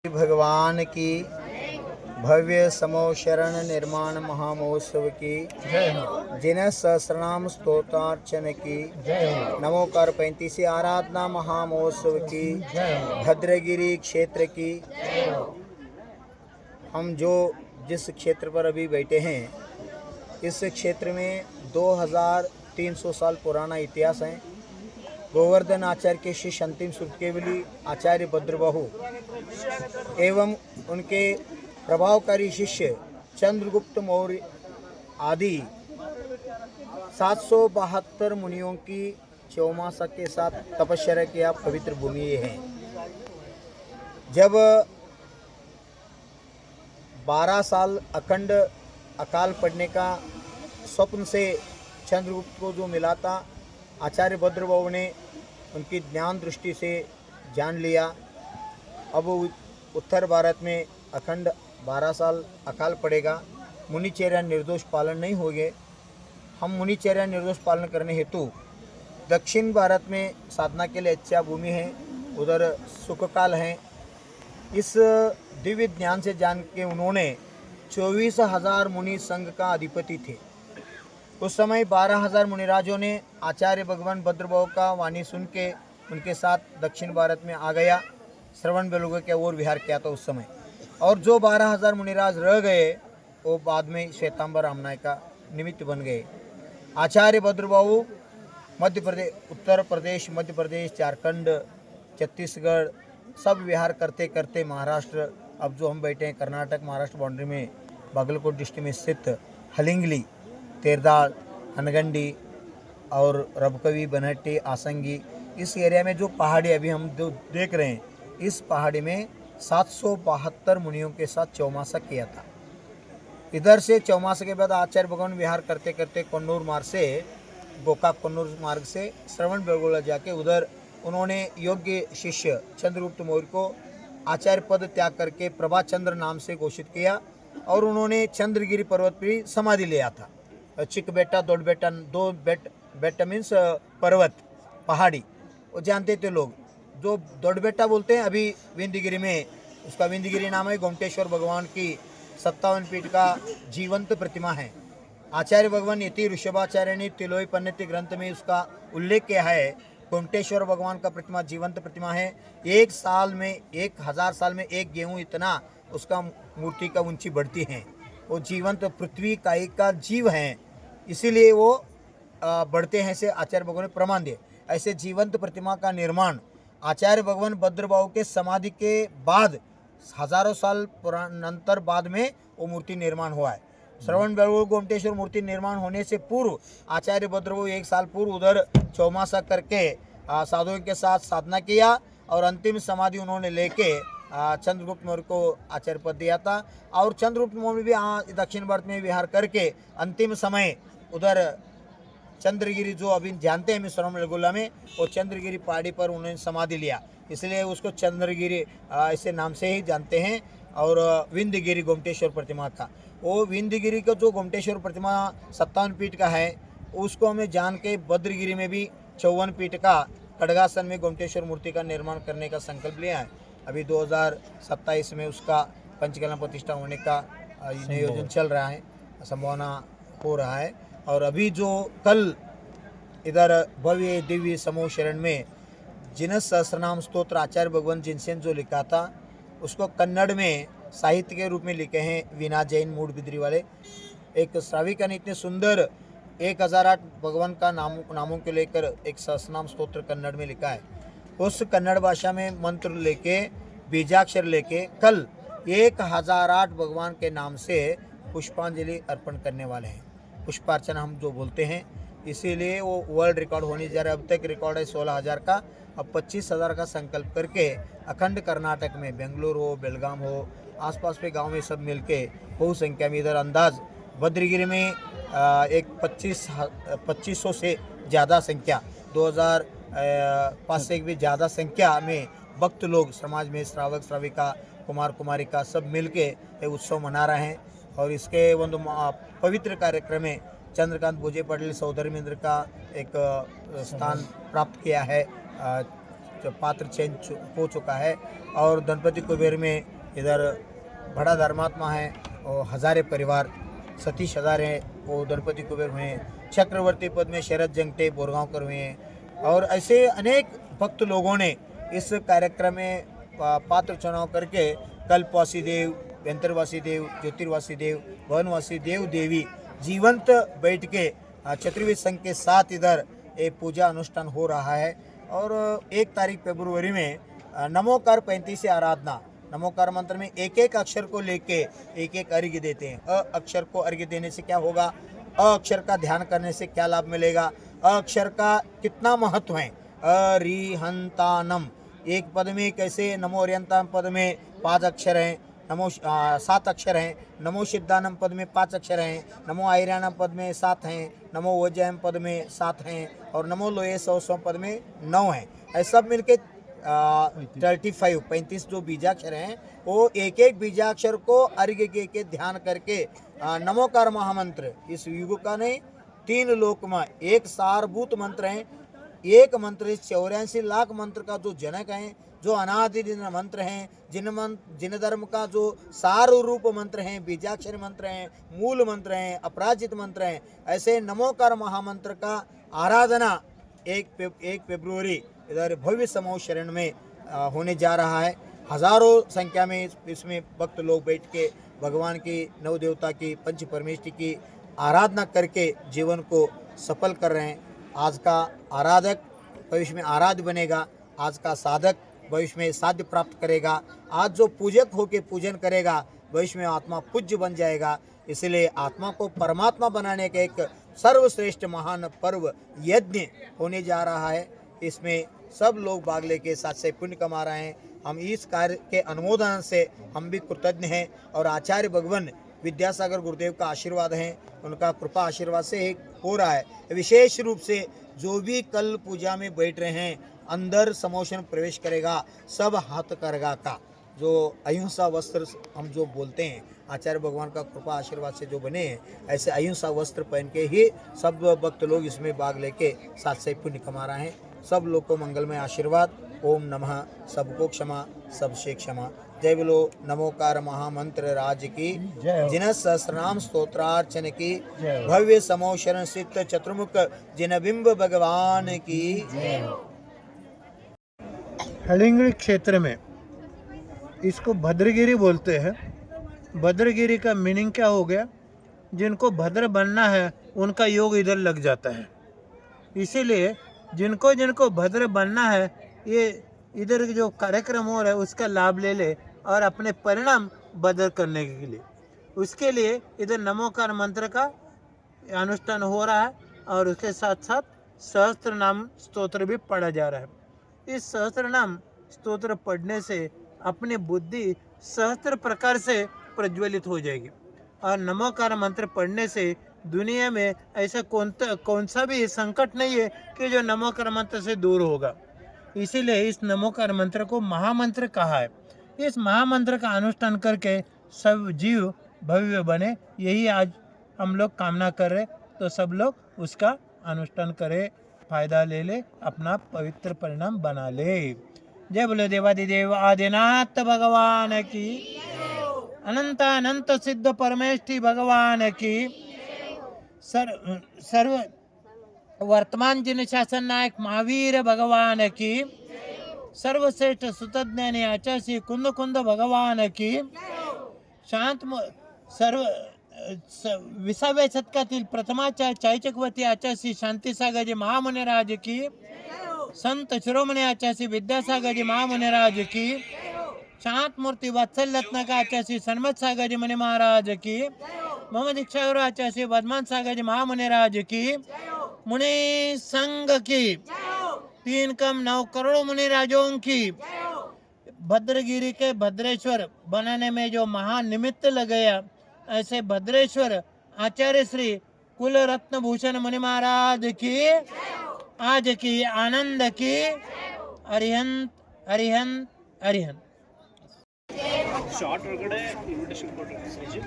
भगवान की भव्य समोशरण निर्माण महामहोत्सव की जिन सहस्रनाम स्तोत्रार्चन की नमोकार 35 आराधना महामहोत्सव की भद्रगिरी क्षेत्र की। हम जिस क्षेत्र पर अभी बैठे हैं, इस क्षेत्र में 2300 साल पुराना इतिहास है। गोवर्धन आचार्य के शिष्य अंतिम सुरकेवली आचार्य भद्रबाहु एवं उनके प्रभावकारी शिष्य चंद्रगुप्त मौर्य आदि 772 मुनियों की चौमासा के साथ तपस्या किया पवित्र भूमि ये है। जब 12 साल अखंड अकाल पड़ने का स्वप्न से चंद्रगुप्त को जो मिला था, आचार्य भद्रबाहु ने उनकी ज्ञान दृष्टि से जान लिया। अब उत्तर भारत में अखंड 12 साल अकाल पड़ेगा, मुनिचर्या निर्दोष पालन नहीं होंगे। हम मुनिचर्या निर्दोष पालन करने हेतु दक्षिण भारत में साधना के लिए अच्छा भूमि है, उधर सुखकाल है। इस दिव्य ज्ञान से जान के उन्होंने 24,000 मुनि संघ का अधिपति थे। उस समय 12,000 मुनिराजों ने आचार्य भगवान भद्रबाहु का वाणी सुन के उनके साथ दक्षिण भारत में आ गया, श्रवण बेलुगा के ओर विहार किया था उस समय। और जो 12,000 मुनिराज रह गए वो बाद में श्वेतांबर रामनाय का निमित्त बन गए। आचार्य भद्रबाहु मध्य प्रदेश, उत्तर प्रदेश, मध्य प्रदेश, झारखंड, छत्तीसगढ़ सब विहार करते करते महाराष्ट्र, अब जो हम बैठे हैं कर्नाटक महाराष्ट्र बाउंड्री में बागलकोट डिस्ट्रिक्ट में स्थित हलिंगली, तेरदाल, हनगंडी और रबकवी, बनहट्टी, आसंगी, इस एरिया में जो पहाड़ी अभी हम जो देख रहे हैं, इस पहाड़ी में 772 मुनियों के साथ चौमासा किया था। इधर से चौमासा के बाद आचार्य भगवान विहार करते करते कन्नूर मार्ग से, गोकाक कन्नूर मार्ग से श्रवण बेलगोला जाके उधर उन्होंने योग्य शिष्य चंद्रगुप्त मौर्य को आचार्य पद त्याग करके प्रभाचंद्र नाम से घोषित किया और उन्होंने चंद्रगिरी पर्वत पर समाधि लिया था। चिक बेटा, दो बेटा मीन्स पर्वत, पहाड़ी, वो जानते थे लोग। जो दोडबेटा बोलते हैं अभी विंध्यगिरी में, उसका विंध्यगिरी नाम है। गोमटेश्वर भगवान की 57 फीट का जीवंत प्रतिमा है। आचार्य भगवान यति ऋषभाचार्य ने तिलोई पन्नति ग्रंथ में उसका उल्लेख किया है। गोमटेश्वर भगवान का प्रतिमा जीवंत प्रतिमा है। 1000 साल में एक गेहूं इतना उसका मूर्ति का ऊंची बढ़ती है। वो जीवंत पृथ्वी का एक का जीव है, इसीलिए वो बढ़ते हैं से आचार्य भगवान ने प्रमाण दिए। ऐसे जीवंत प्रतिमा का निर्माण आचार्य भगवान भद्रबाहु के समाधि के बाद हजारों साल अंतर बाद में वो मूर्ति निर्माण हुआ है। श्रवण बेलगोला गोमटेश्वर मूर्ति निर्माण होने से पूर्व आचार्य भद्रबाहु 1 साल पूर्व उधर चौमासा करके साधुओं के साथ साधना किया और अंतिम समाधि उन्होंने लेके चंद्रगुप्त मौर्य को आचार्य पद दिया था। और चंद्रगुप्त मौर्य भी दक्षिण भारत में विहार करके अंतिम समय उधर चंद्रगिरी, जो अभी जानते हैं श्रवण बेलगोला में, वो चंद्रगिरी पहाड़ी पर उन्होंने समाधि लिया, इसलिए उसको चंद्रगिरी ऐसे नाम से ही जानते हैं। और विंध्यगिरी गोमटेश्वर प्रतिमा था। वो विंध्यगिरी का जो गोमटेश्वर प्रतिमा 57 फीट का है, उसको हमें जान के भद्रगिरी में भी 54 फीट का खड़गासन में गोमटेश्वर मूर्ति का निर्माण करने का संकल्प लिया है। अभी 2027 में उसका पंचकला प्रतिष्ठा होने का नियोजन चल रहा है, संभावना हो रहा है। और अभी जो कल इधर भव्य दिव्य समूह शरण में जिन सहस्रनाम स्तोत्र आचार्य भगवान जिनसेन जो लिखा था, उसको कन्नड़ में साहित्य के रूप में लिखे हैं वीना जैन मूड बिद्री वाले। एक श्राविका ने इतने सुंदर 1008 भगवान का नामों के लेकर एक सहस्रनाम स्तोत्र कन्नड़ में लिखा है। उस कन्नड़ भाषा में मंत्र लेके, बीजाक्षर लेके कल 1008 भगवान के नाम से पुष्पांजलि अर्पण करने वाले हैं। पुष्पार्चना हम जो बोलते हैं, इसीलिए वो वर्ल्ड रिकॉर्ड होने जा रहा है। अब तक रिकॉर्ड है 16,000 का, अब 25,000 का संकल्प करके अखंड कर्नाटक में बेंगलुरु हो, बेलगाम हो, आसपास के गांव में सब मिलके बहु संख्या में इधर अंदाज भद्रगिरी में एक 2500 से ज़्यादा संख्या, 2005 से भी ज़्यादा संख्या में भक्त लोग समाज में श्रावक श्राविका, कुमार कुमारिका सब मिलके ये उत्सव मना रहे हैं। और इसके ಒಂದು पवित्र कार्यक्रम में चंद्रकांत भोजे पटेल सौधर्मेंद्र का एक स्थान प्राप्त किया है पात्र चेंज हो चुका है। और गणपति कुबेर में इधर बड़ा धर्मात्मा है और हजारे परिवार सतीश हजारे वो गणपति कुबेर हुए हैं। चक्रवर्ती पद में शरद जंगटे बोरगांवकर हुए हैं। और ऐसे अनेक भक्त लोगों ने इस कार्यक्रम में पात्र चुनाव करके कल्पवासी देव, व्यंतरवासी देव, ज्योतिर्वासी देव, वनवासी देव देवी जीवंत बैठ के चतुर्वेद संघ के साथ इधर एक पूजा अनुष्ठान हो रहा है। और 1 तारीख फरवरी में नमोकार 35 से आराधना, नमोकार मंत्र में एक एक अक्षर को लेके एक एक अर्घ्य देते हैं। अ अक्षर को अर्घ्य देने से क्या होगा, अ अक्षर का ध्यान करने से क्या लाभ मिलेगा, अ अक्षर का कितना महत्व है। अरिहंतानम एक पद में कैसे, नमो अरिहंतानम पद में 5 अक्षर हैं, नमो 7 अक्षर हैं, नमो सिद्धानम पद में 5 अक्षर हैं, नमो आयरानम पद में 7 हैं, नमो वज्रम पद में 7 हैं और नमो लोये सौ पद में 9 हैं। ऐसा सब मिलके 35 जो बीजाक्षर हैं वो एक एक बीजाक्षर को अर्घ्य के ध्यान करके नमोकार महामंत्र इस युग का नहीं 3 लोक में एक सारभूत मंत्र है। एक मंत्र इस 84 लाख मंत्र का जो जनक है, जो अनादि मंत्र हैं, जिन धर्म का जो सार रूप मंत्र हैं, बीजाक्षर मंत्र हैं, मूल मंत्र हैं, अपराजित मंत्र हैं। ऐसे नमोकार महामंत्र का आराधना 1 फरवरी इधर भव्य समूह शरण में होने जा रहा है। हजारों संख्या में इसमें भक्त लोग बैठ के भगवान की, नव देवता की, पंच परमेष्टि की आराधना करके जीवन को सफल कर रहे हैं। आज का आराधक भविष्य में आराध्य बनेगा, आज का साधक भविष्य में साध्य प्राप्त करेगा, आज जो पूजक होके पूजन करेगा भविष्य में आत्मा पूज्य बन जाएगा। इसलिए आत्मा को परमात्मा बनाने का एक सर्वश्रेष्ठ महान पर्व यज्ञ होने जा रहा है। इसमें सब लोग भाग लेके साथ से पुण्य कमा रहे हैं। हम इस कार्य के अनुमोदन से हम भी कृतज्ञ हैं और आचार्य भगवान विद्यासागर गुरुदेव का आशीर्वाद है, उनका कृपा आशीर्वाद से एक हो रहा है। विशेष रूप से जो भी कल पूजा में बैठ रहे हैं अंदर समोशन प्रवेश करेगा, सब हाथ करगा का जो अहिंसा वस्त्र हम जो बोलते हैं आचार्य भगवान का कृपा आशीर्वाद से जो बने हैं, ऐसे अहिंसा वस्त्र पहन के ही सब भक्त लोग इसमें भाग लेके साथ से पुण्य कमा रहे हैं। सब लोग को मंगलमय आशीर्वाद। ओम नमः, सबको क्षमा, सबसे क्षमा। जय बोलो नमोकार महामंत्र राज की, जिन सहस्रनाम स्तोत्रार्चन की, भव्य समोशरण सिद्ध चतुर्मुख जिन बिंब भगवान की। हलिंगड़ी क्षेत्र में इसको भद्रगिरी बोलते हैं। भद्रगिरी का मीनिंग क्या हो गया, जिनको भद्र बनना है उनका योग इधर लग जाता है। इसीलिए जिनको जिनको भद्र बनना है ये इधर जो कार्यक्रम हो रहा है उसका लाभ ले ले और अपने परिणाम भद्र करने के लिए, उसके लिए इधर नमोकार मंत्र का अनुष्ठान हो रहा है और उसके साथ साथ सहस्त्र नाम स्तोत्र भी पढ़ा जा रहा है। इस सहस्त्र नाम स्तोत्र पढ़ने से अपनी बुद्धि सहस्त्र प्रकार से प्रज्वलित हो जाएगी और नमोकार मंत्र पढ़ने से दुनिया में ऐसा कौन सा भी संकट नहीं है कि जो नमोकार मंत्र से दूर होगा। इसीलिए इस नमोकार मंत्र को महामंत्र कहा है। इस महामंत्र का अनुष्ठान करके सब जीव भव्य बने, यही आज हम लोग कामना कर रहे। तो सब लोग उसका अनुष्ठान करे, फायदा ले ले, अपना पवित्र परिणाम बना ले। जय बोले देवादिदेव आदिनाथ भगवान की, अनंत अनंत सिद्ध परमेष्ठी भगवान की, सर्व वर्तमान जिन शासन नायक महावीर भगवान की, सर्वश्रेष्ठ सुतज्ञानी आचार्य कुंद कुंद भगवान की, शांत सर्व 20व्या शतकातील प्रथमाचार्य चायचकवर्ती आचार्य शांतीसागरजी महामुनिराज की, संत शिरोमणी आचार्य विद्यासागरजी महामुनिराज की, शांत मूर्ति वत्सलरत्न का आचार्य सन्मत सागरजी मुनि महाराज की, मोहम्मद दीक्षागुरु आचार्य बदमान सागरजी महामुनिराज की, मुनि संघ की, 3 कम 9 करोड़ मुनिराजों की, भद्रगिरी के भद्रेश्वर बनाने में जो महान निमित्त लगाया, ऐसे भद्रेश्वर आचार्य श्री कुल रत्न भूषण मुनि महाराज की आज की आनंद की। अरिहंत अरिहंत अरिहंत। ಶಾರ್ಟ್ ಒಳಗಡೆ ಇನ್ವಿಟೇಷನ್ ಕೊಟ್ಟಿರ್ತೀವಿ.